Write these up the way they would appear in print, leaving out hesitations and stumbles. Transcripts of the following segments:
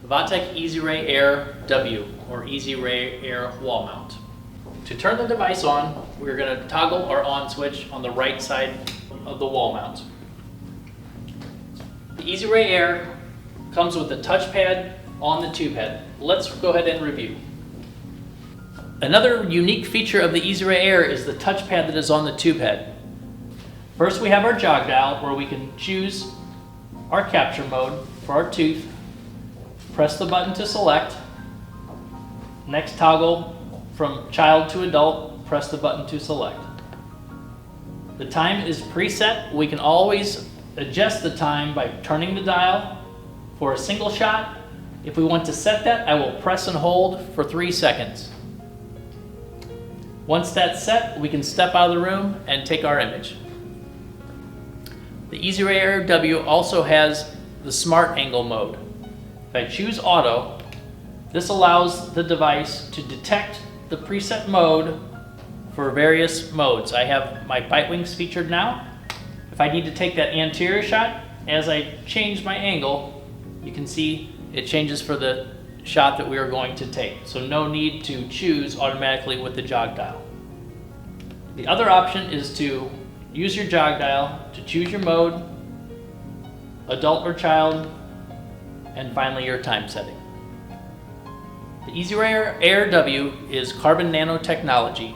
Vatech EzRay Air W, or EzRay Air Wall Mount. To turn the device on, we're going to toggle our on switch on the right side of the wall mount. The EzRay Air comes with a touchpad on the tube head. Let's go ahead and review. Another unique feature of the EzRay Air is the touchpad that is on the tube head. First, we have our jog dial where we can choose our capture mode for our tooth. Press the button to select. Next, toggle from child to adult, press the button to select. The time is preset. We can always adjust the time by turning the dial for a single shot. If we want to set that, I will press and hold for 3 seconds. Once that's set, we can step out of the room and take our image. The EzRay Air W also has the smart angle mode. If I choose auto, this allows the device to detect the preset mode for various modes. I have my bite wings featured now. If I need to take that anterior shot, as I change my angle, you can see it changes for the shot that we are going to take. So no need to choose automatically with the jog dial. The other option is to use your jog dial to choose your mode, adult or child, and finally your time setting. The EzRay Air W is carbon nanotechnology,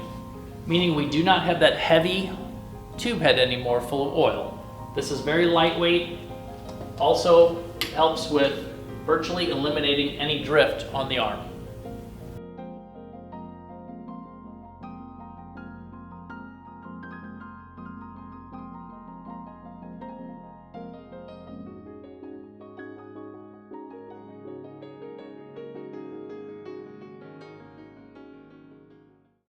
meaning we do not have that heavy tube head anymore full of oil. This is very lightweight, also helps with virtually eliminating any drift on the arm.